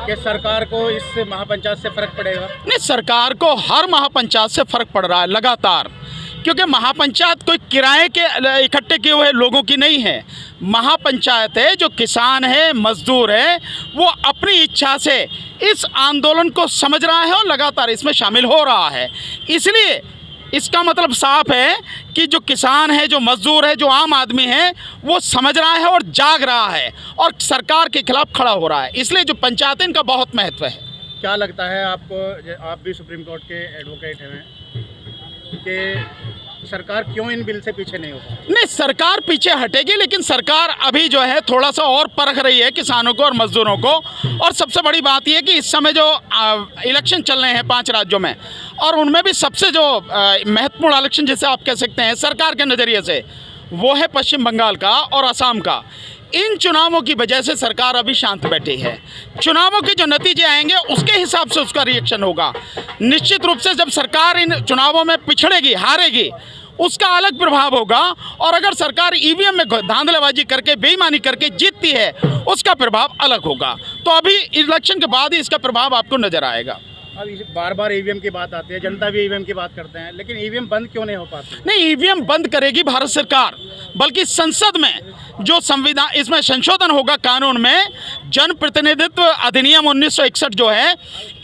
कि सरकार को इस महापंचायत से फर्क पड़ेगा? नहीं, सरकार को हर महापंचायत से फर्क पड़ रहा है लगातार, क्योंकि महापंचायत कोई किराए के इकट्ठे किए हुए लोगों की नहीं है। महापंचायत है, जो किसान है, मजदूर है, वो अपनी इच्छा से इस आंदोलन को समझ रहा है और लगातार इसमें शामिल हो रहा है। इसलिए इसका मतलब साफ है कि जो किसान है, जो मजदूर है, जो आम आदमी है, वो समझ रहा है और जाग रहा है और सरकार के खिलाफ खड़ा हो रहा है। इसलिए जो पंचायत है, इनका बहुत महत्व है। क्या लगता है आपको, आप भी सुप्रीम कोर्ट के एडवोकेट हैं, कि सरकार क्यों इन बिल से पीछे नहीं होता? नहीं, सरकार पीछे हटेगी, लेकिन सरकार अभी जो है थोड़ा सा और परख रही है किसानों को और मजदूरों को। और सबसे बड़ी बात यह कि इस समय जो इलेक्शन चल रहे हैं 5 राज्यों में, और उनमें भी सबसे जो महत्वपूर्ण इलेक्शन जिसे आप कह सकते हैं सरकार के नज़रिए से, वो है पश्चिम बंगाल का और असम का। इन चुनावों की वजह से सरकार अभी शांत बैठी है। चुनावों के जो नतीजे आएंगे उसके हिसाब से उसका रिएक्शन होगा। निश्चित रूप से जब सरकार इन चुनावों में पिछड़ेगी, हारेगी, उसका अलग प्रभाव होगा। और अगर सरकार ईवीएम में धांधलेबाजी करके, बेईमानी करके जीतती है, उसका प्रभाव अलग होगा। तो अभी इलेक्शन के बाद ही इसका प्रभाव आपको नज़र आएगा। अब बार बार ईवीएम की बात आती है, जनता भी ईवीएम की बात करते हैं, लेकिन ईवीएम बंद क्यों नहीं हो पाती? नहीं, ईवीएम बंद करेगी भारत सरकार, बल्कि संसद में जो संविधान, इसमें संशोधन होगा कानून में, जन प्रतिनिधित्व अधिनियम 1961 जो है,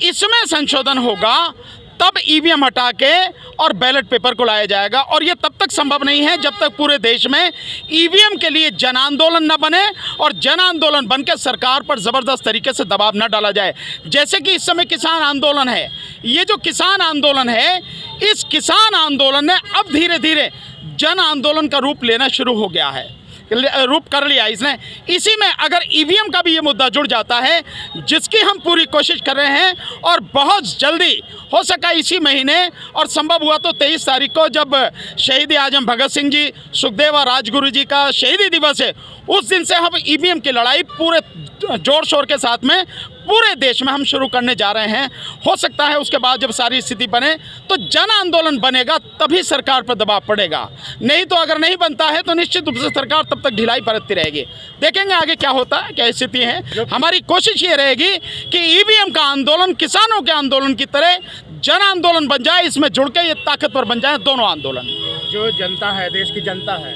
इसमें संशोधन होगा, तब ईवीएम हटा के और बैलेट पेपर को लाया जाएगा। और ये तब तक संभव नहीं है जब तक पूरे देश में ईवीएम के लिए जन आंदोलन न बने और जन आंदोलन बनकर सरकार पर ज़बरदस्त तरीके से दबाव न डाला जाए। जैसे कि इस समय किसान आंदोलन है, ये जो किसान आंदोलन है, इस किसान आंदोलन ने अब धीरे धीरे जन आंदोलन का रूप लेना शुरू हो गया है, रूप कर लिया इसने। इसी में अगर ईवीएम का भी ये मुद्दा जुड़ जाता है, जिसकी हम पूरी कोशिश कर रहे हैं, और बहुत जल्दी हो सका इसी महीने, और संभव हुआ तो 23 तारीख को जब शहीद आजम भगत सिंह जी, सुखदेव और राजगुरु जी का शहीदी दिवस है, उस दिन से हम ईवीएम की लड़ाई पूरे जोर शोर के साथ में पूरे देश में हम शुरू करने जा रहे हैं। हो सकता है उसके बाद जब सारी स्थिति बने तो जन आंदोलन बनेगा, तभी सरकार पर दबाव पड़ेगा। नहीं तो अगर नहीं बनता है तो निश्चित रूप से सरकार तब तक ढिलाई बरतती रहेगी। देखेंगे आगे क्या होता है, क्या स्थिति है। हमारी कोशिश ये रहेगी कि ईवीएम का आंदोलन किसानों के आंदोलन की तरह जन आंदोलन बन जाए, इसमें जुड़ के ये ताकतवर बन जाए दोनों आंदोलन। जो जनता है, देश की जनता है,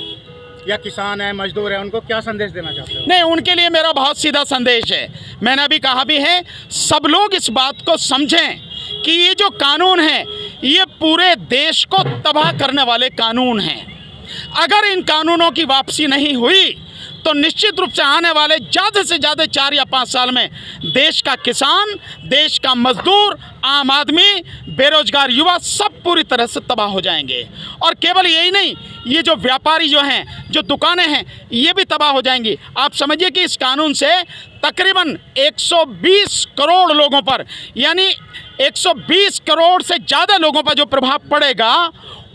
या किसान है, मजदूर है, उनको क्या संदेश देना चाहते हो? नहीं, उनके लिए मेरा बहुत सीधा संदेश है। मैंने अभी कहा भी है, सब लोग इस बात को समझें कि ये जो कानून है, ये पूरे देश को तबाह करने वाले कानून हैं। अगर इन कानूनों की वापसी नहीं हुई तो निश्चित रूप से आने वाले ज़्यादा से ज़्यादा 4 या 5 साल में देश का किसान, देश का मजदूर, आम आदमी, बेरोजगार युवा सब पूरी तरह से तबाह हो जाएंगे। और केवल यही नहीं, ये जो व्यापारी जो हैं, जो दुकानें हैं, ये भी तबाह हो जाएंगी। आप समझिए कि इस कानून से तकरीबन 120 करोड़ लोगों पर, यानी 120 करोड़ से ज़्यादा लोगों पर जो प्रभाव पड़ेगा,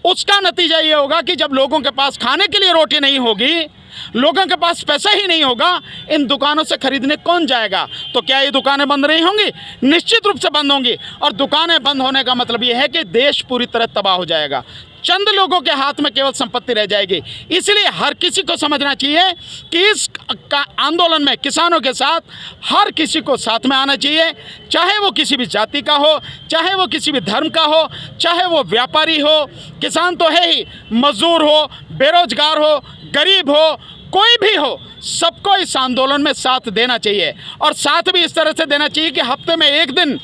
उसका नतीजा ये होगा कि जब लोगों के पास खाने के लिए रोटी नहीं होगी, लोगों के पास पैसा ही नहीं होगा, इन दुकानों से खरीदने कौन जाएगा? तो क्या ये दुकानें बंद नहीं होंगी? निश्चित रूप से बंद होंगी। और दुकानें बंद होने का मतलब ये है कि देश पूरी तरह तबाह हो जाएगा। चंद लोगों के हाथ में केवल संपत्ति रह जाएगी। इसलिए हर किसी को समझना चाहिए कि इस आंदोलन में किसानों के साथ हर किसी को साथ में आना चाहिए, चाहे वो किसी भी जाति का हो, चाहे वो किसी भी धर्म का हो, चाहे वो व्यापारी हो, किसान तो है ही, मजदूर हो, बेरोजगार हो, गरीब हो, कोई भी हो, सबको इस आंदोलन में साथ देना चाहिए। और साथ भी इस तरह से देना चाहिए कि हफ्ते में एक दिन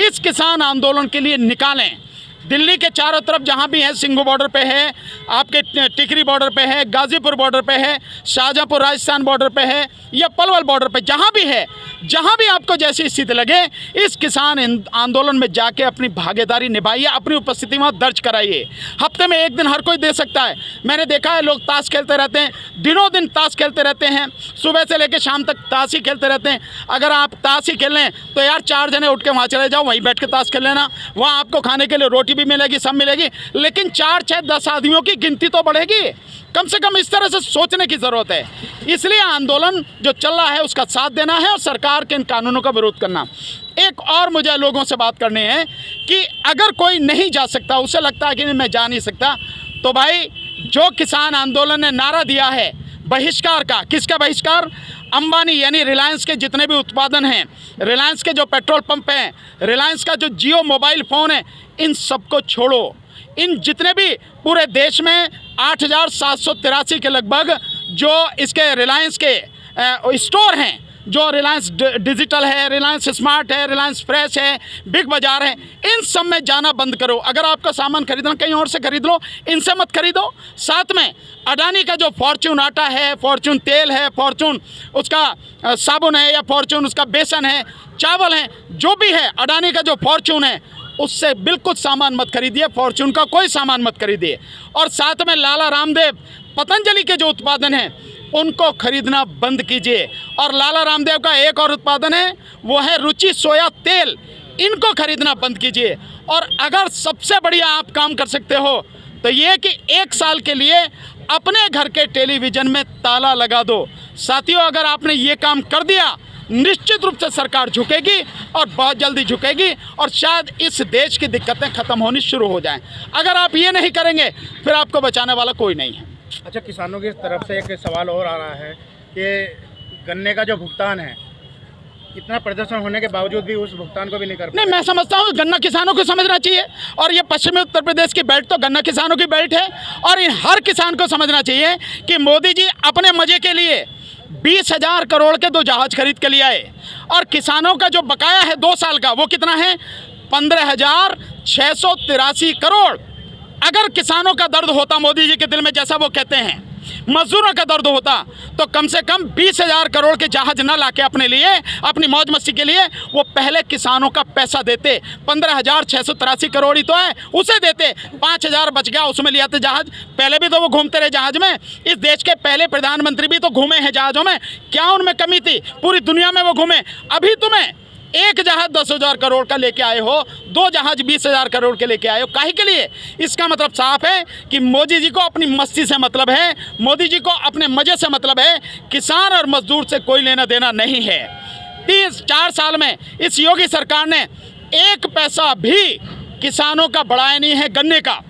इस किसान आंदोलन के लिए निकालें। दिल्ली के चारों तरफ जहाँ भी है, सिंघू बॉर्डर पे है, आपके टिकरी बॉर्डर पे है, गाज़ीपुर बॉर्डर पे है, शाहजहाँपुर राजस्थान बॉर्डर पे है, या पलवल बॉर्डर पे, जहाँ भी है, जहाँ भी आपको जैसी स्थिति लगे, इस किसान आंदोलन में जाके अपनी भागीदारी निभाइए, अपनी उपस्थिति वहाँ दर्ज कराइए। हफ्ते में एक दिन हर कोई दे सकता है। मैंने देखा है लोग ताश खेलते रहते हैं, दिनों दिन ताश खेलते रहते हैं, सुबह से लेकर शाम तक ताश ही खेलते रहते हैं। अगर आप ताश ही खेल लें तो यार 4 जने उठ के वहाँ चले जाओ, वहीं बैठ के ताश खेल लेना, वहाँ आपको खाने के लिए रोटी भी मिलेगी, सब मिलेगी, लेकिन 4, 6, 10 आदमियों की गिनती तो बढ़ेगी। कम से कम इस तरह से सोचने की ज़रूरत है। इसलिए आंदोलन जो चल रहा है उसका साथ देना है और सरकार के इन कानूनों का विरोध करना। एक और मुझे लोगों से बात करनी है कि अगर कोई नहीं जा सकता, उसे लगता है कि नहीं मैं जा नहीं सकता, तो भाई जो किसान आंदोलन ने नारा दिया है बहिष्कार का, किसका बहिष्कार? अंबानी यानी रिलायंस के जितने भी उत्पादन हैं, रिलायंस के जो पेट्रोल पंप हैं, रिलायंस का जो जियो मोबाइल फ़ोन है, इन सबको छोड़ो। इन जितने भी पूरे देश में 8,783 के लगभग जो इसके रिलायंस के स्टोर हैं, जो रिलायंस डिजिटल है, रिलायंस स्मार्ट है, रिलायंस फ्रेश है, बिग बाज़ार है, इन सब में जाना बंद करो। अगर आपका सामान खरीदना कहीं और से खरीद लो, इनसे मत खरीदो। साथ में अडानी का जो फॉर्च्यून आटा है, फॉर्च्यून तेल है, फॉर्च्यून उसका साबुन है, या फॉर्च्यून उसका बेसन है, चावल है, जो भी है, अडानी का जो फॉर्च्यून है, उससे बिल्कुल सामान मत खरीदिए, फॉर्च्यून का कोई सामान मत खरीदिए। और साथ में लाला रामदेव, पतंजलि के जो उत्पादन हैं, उनको खरीदना बंद कीजिए। और लाला रामदेव का एक और उत्पादन है, वो है रुचि सोया तेल, इनको खरीदना बंद कीजिए। और अगर सबसे बढ़िया आप काम कर सकते हो तो ये कि 1 साल के लिए अपने घर के टेलीविज़न में ताला लगा दो। साथियों, अगर आपने ये काम कर दिया, निश्चित रूप से सरकार झुकेगी और बहुत जल्दी झुकेगी, और शायद इस देश की दिक्कतें ख़त्म होनी शुरू हो जाएं। अगर आप ये नहीं करेंगे, फिर आपको बचाने वाला कोई नहीं है। अच्छा, किसानों की तरफ से एक सवाल और आ रहा है कि गन्ने का जो भुगतान है, इतना प्रदर्शन होने के बावजूद भी उस भुगतान को भी नहीं कर पा रहे। नहीं, मैं समझता हूँ गन्ना किसानों को समझना चाहिए, और ये पश्चिमी उत्तर प्रदेश की बेल्ट तो गन्ना किसानों की बेल्ट है, और इन हर किसान को समझना चाहिए कि मोदी जी अपने मज़े के लिए 20,000 करोड़ के 2 जहाज खरीद के लिए आए, और किसानों का जो बकाया है 2 साल का, वो कितना है? 15,683 करोड़। अगर किसानों का दर्द होता मोदी जी के दिल में, जैसा वो कहते हैं, मजदूरों का दर्द होता, तो कम से कम 20,000 करोड़ के जहाज न लाके अपने लिए, अपनी मौज मस्ती के लिए, वो पहले किसानों का पैसा देते। 15,683 करोड़ ही तो है, उसे देते। 5,000 बच गया, उसमें लिया था जहाज। पहले भी तो वो घूमते रहे जहाज में। इस देश के पहले प्रधानमंत्री भी तो घूमे हैं जहाज़ों में, क्या उनमें कमी थी? पूरी दुनिया में वो घूमे। अभी तुम्हें एक जहाज 10,000 करोड़ का लेके आए हो, 2 जहाज 20,000 करोड़ के लेके आए हो, काहे के लिए? इसका मतलब साफ है कि मोदी जी को अपनी मस्ती से मतलब है, मोदी जी को अपने मज़े से मतलब है, किसान और मजदूर से कोई लेना देना नहीं है। 4 साल में इस योगी सरकार ने 1 पैसा भी किसानों का बढ़ाया नहीं है। गन्ने का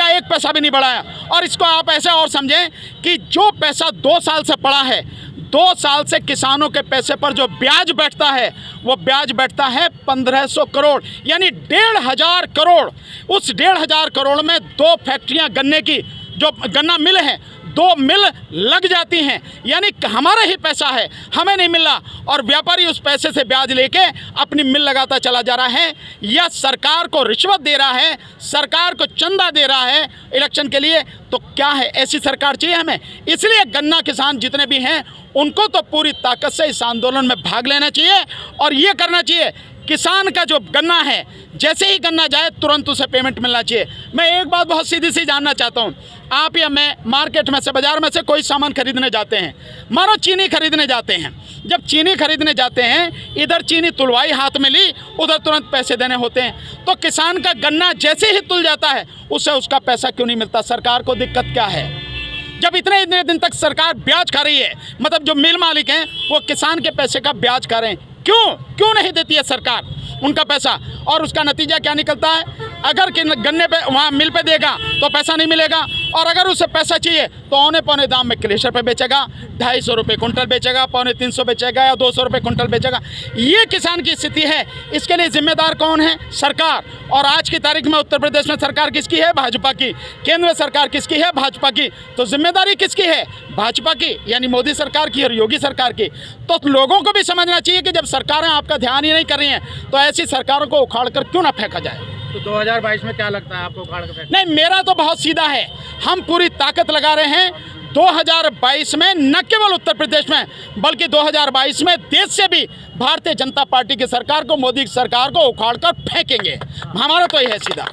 1 पैसा भी नहीं बढ़ाया। और इसको आप ऐसे और समझें कि जो पैसा 2 साल से पड़ा है, 2 साल से किसानों के पैसे पर जो ब्याज बैठता है, वो ब्याज बैठता है 1,500 करोड़, यानी 1,500 करोड़। उस 1,500 करोड़ में 2 फैक्ट्रियां गन्ने की, जो गन्ना मिल है, 2 मिल लग जाती हैं, यानी हमारा ही पैसा है, हमें नहीं मिल रहा, और व्यापारी उस पैसे से ब्याज लेके अपनी मिल लगाता चला जा रहा है, या सरकार को रिश्वत दे रहा है, सरकार को चंदा दे रहा है इलेक्शन के लिए। तो क्या है, ऐसी सरकार चाहिए हमें? इसलिए गन्ना किसान जितने भी हैं, उनको तो पूरी ताकत से इस आंदोलन में भाग लेना चाहिए, और ये करना चाहिए, किसान का जो गन्ना है, जैसे ही गन्ना जाए तुरंत उसे पेमेंट मिलना चाहिए। मैं एक बात बहुत सीधी सी जानना चाहता हूँ, आप या मैं मार्केट में से, बाज़ार में से कोई सामान खरीदने जाते हैं, मानो चीनी खरीदने जाते हैं। जब चीनी खरीदने जाते हैं, इधर चीनी तुलवाई हाथ में ली, उधर तुरंत पैसे देने होते हैं। तो किसान का गन्ना जैसे ही तुल जाता है, उसे उसका पैसा क्यों नहीं मिलता? सरकार को दिक्कत क्या है? जब इतने दिन तक सरकार ब्याज खा रही है, मतलब जो मिल मालिक हैं वो किसान के पैसे का ब्याज खा रहे हैं, क्यों नहीं देती है सरकार उनका पैसा? और उसका नतीजा क्या निकलता है? अगर गन्ने पे वहाँ मिल पे देगा तो पैसा नहीं मिलेगा, और अगर उसे पैसा चाहिए तो औने पौने दाम में क्लेशर पे बेचेगा, 250 रुपये कुंटल बेचेगा, 250 बेचेगा, या 200 रुपये कुंटल बेचेगा। ये किसान की स्थिति है। इसके लिए जिम्मेदार कौन है? सरकार। और आज की तारीख में उत्तर प्रदेश में सरकार किसकी है? भाजपा की। केंद्र में सरकार किसकी है? भाजपा की। तो जिम्मेदारी किसकी है? भाजपा की, यानी मोदी सरकार की और योगी सरकार की। तो लोगों को भी समझना चाहिए कि जब सरकारें आपका ध्यान ही नहीं कर रही हैं, तो ऐसी सरकारों को उखाड़ कर क्यों ना फेंका जाए। तो 2022 में क्या लगता है आपको उखाड़ कर फेंक? नहीं, मेरा तो बहुत सीधा है, हम पूरी ताकत लगा रहे हैं 2022 में, न केवल उत्तर प्रदेश में, बल्कि 2022 में देश से भी भारतीय जनता पार्टी की सरकार को, मोदी की सरकार को उखाड़ कर फेंकेंगे। हमारा तो यह है सीधा।